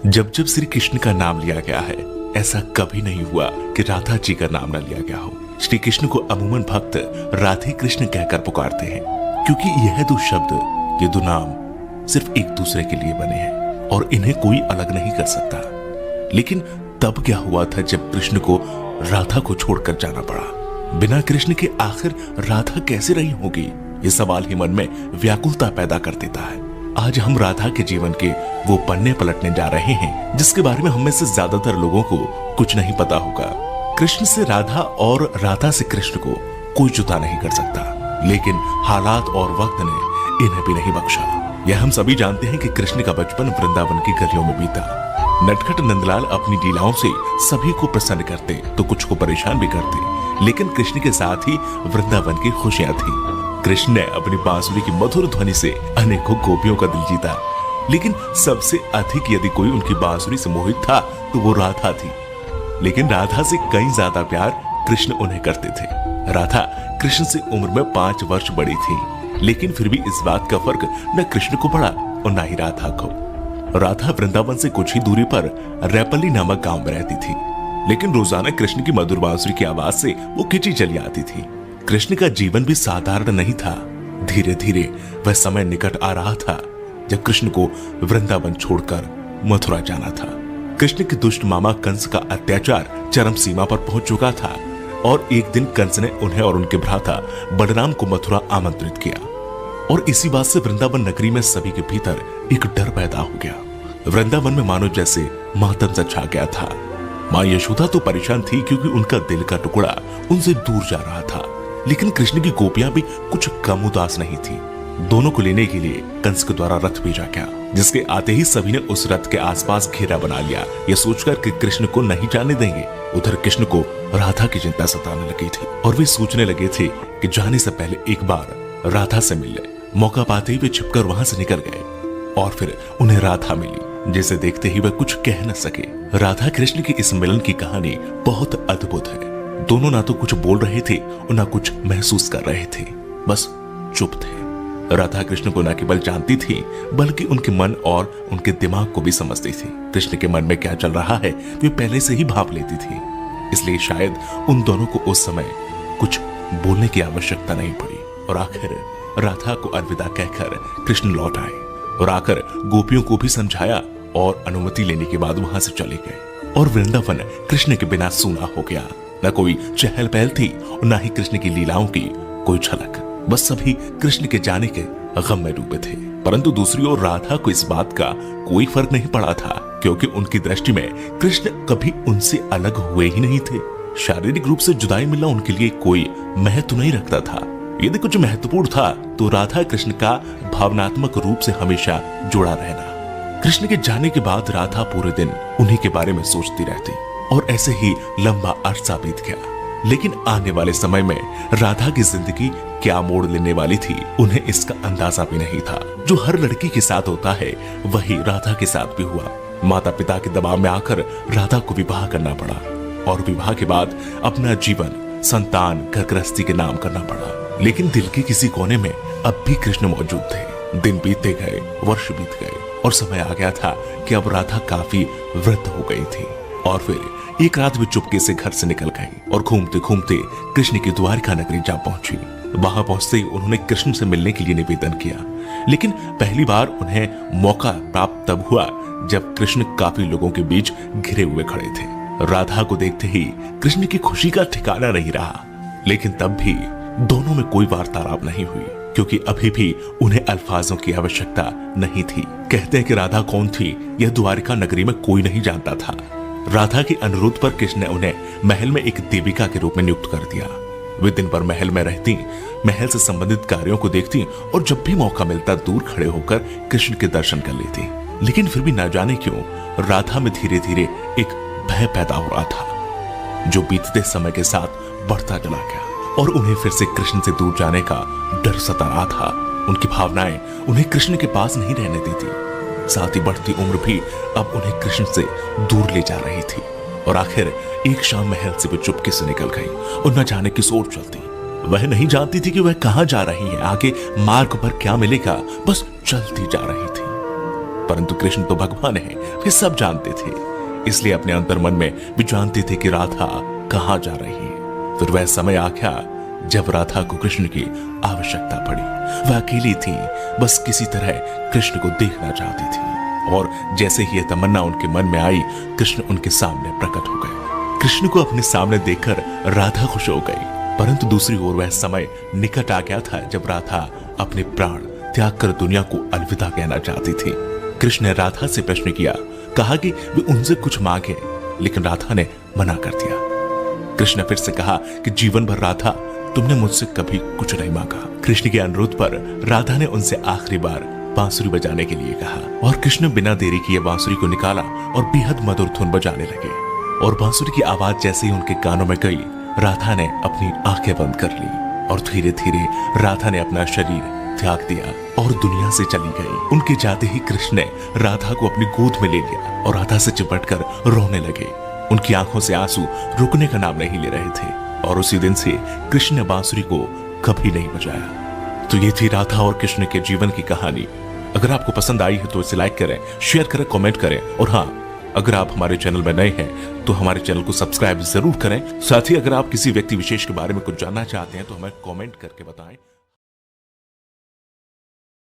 जब जब श्री कृष्ण का नाम लिया गया है, ऐसा कभी नहीं हुआ कि राधा जी का नाम न लिया गया हो। श्री कृष्ण को अमूमन भक्त राधे कृष्ण कहकर पुकारते हैं, क्योंकि यह दो शब्द, ये दो नाम सिर्फ एक दूसरे के लिए बने हैं और इन्हें कोई अलग नहीं कर सकता। लेकिन तब क्या हुआ था जब कृष्ण को राधा को छोड़कर जाना पड़ा? बिना कृष्ण के आखिर राधा कैसे रही होगी? ये सवाल ही मन में व्याकुलता पैदा कर देता है। आज हम राधा के जीवन के वो पन्ने पलटने जा रहे हैं जिसके बारे में हम में से ज्यादातर लोगों को कुछ नहीं पता होगा। कृष्ण से राधा और राधा से कृष्ण को कोई जुदा नहीं कर सकता, लेकिन हालात और वक्त ने इन्हें भी नहीं बख्शा। यह हम सभी जानते हैं कि कृष्ण का बचपन वृंदावन की गलियों में बीता। नटखट नंदलाल अपनी लीलाओं से सभी को प्रसन्न करते तो कुछ को परेशान भी करते, लेकिन कृष्ण के साथ ही वृंदावन की खुशियां थी। कृष्ण ने अपनी बांसुरी की मधुर ध्वनि से अनेकों गोपियों का दिल जीता, लेकिन सबसे अधिक यदि कोई उनकी बांसुरी से मोहित था तो वो राधा थी। लेकिन राधा से कहीं ज्यादा प्यार कृष्ण उन्हें करते थे। राधा कृष्ण से उम्र में 5 वर्ष बड़ी थी, लेकिन फिर भी इस बात का फर्क न कृष्ण को पड़ा और न ही राधा को। राधा वृंदावन से कुछ ही दूरी पर रैपल्ली नामक गांव में रहती थी, लेकिन रोजाना कृष्ण की मधुर बांसुरी की आवाज से वो खिंची चली आती थी। कृष्ण का जीवन भी साधारण नहीं था। धीरे धीरे वह समय निकट आ रहा था जब कृष्ण को वृंदावन छोड़कर मथुरा जाना था। कृष्ण के दुष्ट मामा कंस का अत्याचार चरम सीमा पर पहुंच चुका था और एक दिन कंस ने उन्हें और उनके भ्राता बलराम को मथुरा आमंत्रित किया, और इसी बात से वृंदावन नगरी में सभी के भीतर एक डर पैदा हो गया। वृंदावन में मानो जैसे मातम सा छा गया था। मां यशोदा तो परेशान थी क्योंकि उनका दिल का टुकड़ा उनसे दूर जा रहा था, लेकिन कृष्ण की गोपियां भी कुछ कम उदास नहीं थी। दोनों को लेने के लिए कंस के द्वारा रथ भेजा गया, जिसके आते ही सभी ने उस रथ के आसपास घेरा बना लिया, यह सोचकर कि कृष्ण को नहीं जाने देंगे। उधर कृष्ण को राधा की चिंता सताने लगी थी और वे सोचने लगे थे कि जाने से पहले एक बार राधा से मिल ले। मौका पाते ही वे छिपकर वहां से निकल गए और फिर उन्हें राधा मिली, जिसे देखते ही वे कुछ कह न सके। राधा कृष्ण की इस मिलन की कहानी बहुत अद्भुत है। दोनों ना तो कुछ बोल रहे थे और ना कुछ महसूस कर रहे थे, बस चुप थे। राधा कृष्ण को न केवल जानती थी बल्कि उनके मन और उनके दिमाग को भी समझती थी। कृष्ण के मन में क्या चल रहा है वे पहले से ही भाप लेती थी, इसलिए शायद उन दोनों को उस समय कुछ बोलने की आवश्यकता नहीं पड़ी। और आखिर राधा को अलविदा कहकर कृष्ण लौट आए और आकर गोपियों को भी समझाया और अनुमति लेने के बाद वहां से चले गए। और वृंदावन कृष्ण के बिना सूना हो गया। न कोई चहल पहल थी और न ही कृष्ण की लीलाओं की कोई झलक। बस सभी कृष्ण के जाने के गम में डूबे थे। परंतु दूसरी ओर राधा को इस बात का कोई फर्क नहीं पड़ा था, क्योंकि उनकी दृष्टि में कृष्ण कभी उनसे अलग हुए ही नहीं थे। शारीरिक रूप से जुदाई मिलना उनके लिए कोई महत्व नहीं रखता था। यदि कुछ महत्वपूर्ण था तो राधा कृष्ण का भावनात्मक रूप से हमेशा जुड़ा रहना। कृष्ण के जाने के बाद राधा पूरे दिन उन्हीं के बारे में सोचती रहती और ऐसे ही लंबा अरसा बीत गया। लेकिन आने वाले समय में राधा की जिंदगी क्या मोड़ लेने वाली थी उन्हें इसका अंदाजा भी नहीं था। जो हर लड़की के साथ होता है वही राधा के साथ भी हुआ। माता पिता के दबाव में आकर राधा को विवाह करना पड़ा और विवाह के बाद अपना जीवन संतान घर गृहस्थी के नाम करना पड़ा। लेकिन दिल के किसी कोने में अब भी कृष्ण मौजूद थे। दिन बीतते गए, वर्ष बीत गए और समय आ गया था कि अब राधा काफी वृद्ध हो गई थी। और फिर एक रात वे चुपके से घर से निकल गई और घूमते घूमते कृष्ण की द्वारिका नगरी जा पहुंची। वहां पहुंचते ही उन्होंने कृष्ण से मिलने के लिए निवेदन किया, लेकिन पहली बार उन्हें मौका प्राप्त तब हुआ जब कृष्ण काफी लोगों के बीच घिरे हुए खड़े थे। राधा को देखते ही कृष्ण की खुशी का ठिकाना नहीं रहा, लेकिन तब भी दोनों में कोई वार्तालाप नहीं हुई, क्योंकि अभी भी उन्हें अल्फाजों की आवश्यकता नहीं थी। कहते हैं कि राधा कौन थी यह द्वारिका नगरी में कोई नहीं जानता था। राधा के अनुरोध पर कृष्ण ने उन्हें महल में एक देविका के रूप में नियुक्त कर दिया। वे दिन भर महल में रहती, महल से संबंधित कार्यों को देखती और जब भी मौका मिलता दूर खड़े होकर कृष्ण के दर्शन कर लेती। लेकिन फिर भी न जाने क्यों राधा में धीरे धीरे एक भय पैदा हो रहा था, जो बीतते समय के साथ बढ़ता चला गया और उन्हें फिर से कृष्ण से दूर जाने का डर सता रहा था। उनकी भावनाएं उन्हें कृष्ण के पास नहीं रहने देती। साथ ही बढ़ती उम्र भी अब उन्हें कृष्ण से दूर ले जा रही थी। और आखिर एक शाम महल से वे चुपके से निकल गई और न जाने किस ओर चलती। वह नहीं जानती थी कि वह कहां जा रही है, आगे मार्ग पर क्या मिलेगा, बस चलती जा रही थी। परंतु कृष्ण तो भगवान है, वे सब जानते थे, इसलिए अपने अंतर मन में भी जानते थे कि राधा कहाँ जा रही है। फिर वह समय आ गया जब राधा को कृष्ण की आवश्यकता पड़ी। वह अकेली थी, बस किसी तरह कृष्ण को देखना चाहती थी, और जैसे ही यह तमन्ना उनके मन में आई, कृष्ण उनके सामने प्रकट हो गए। कृष्ण को अपने सामने देखकर राधा खुश हो गई, परंतु दूसरी ओर वह समय निकट आ गया था जब राधा अपने प्राण त्याग कर दुनिया को अलविदा कहना चाहती थी। कृष्ण ने राधा से प्रश्न किया, कहा कि वे उनसे कुछ मांगे, लेकिन राधा ने मना कर दिया। कृष्ण ने फिर से कहा कि जीवन भर राधा तुमने मुझसे कभी कुछ नहीं मांगा। कृष्ण के अनुरोध पर राधा ने उनसे आखिरी बार बांसुरी बजाने के लिए कहा, और कृष्ण बिना देरी किए बांसुरी को निकाला और बेहद मधुर धुन बजाने लगे। और बांसुरी की आवाज जैसे ही उनके कानों में गई, राधा ने अपनी आंखें बंद कर ली, और धीरे धीरे राधा ने अपना शरीर त्याग दिया और दुनिया से चली गई। उनके जाते ही कृष्ण ने राधा को अपनी गोद में ले लिया और राधा से चिपटकर रोने लगे। उनकी आंखों से आंसू रुकने का नाम नहीं ले रहे थे, और उसी दिन से कृष्ण ने बांसुरी को कभी नहीं बजाया। तो ये थी राधा और कृष्ण के जीवन की कहानी। अगर आपको पसंद आई है तो इसे लाइक करें, शेयर करें, कमेंट करें, और हाँ, अगर आप हमारे चैनल में नए हैं तो हमारे चैनल को सब्सक्राइब जरूर करें। साथ ही अगर आप किसी व्यक्ति विशेष के बारे में कुछ जानना चाहते हैं तो हमें कमेंट करके बताएं।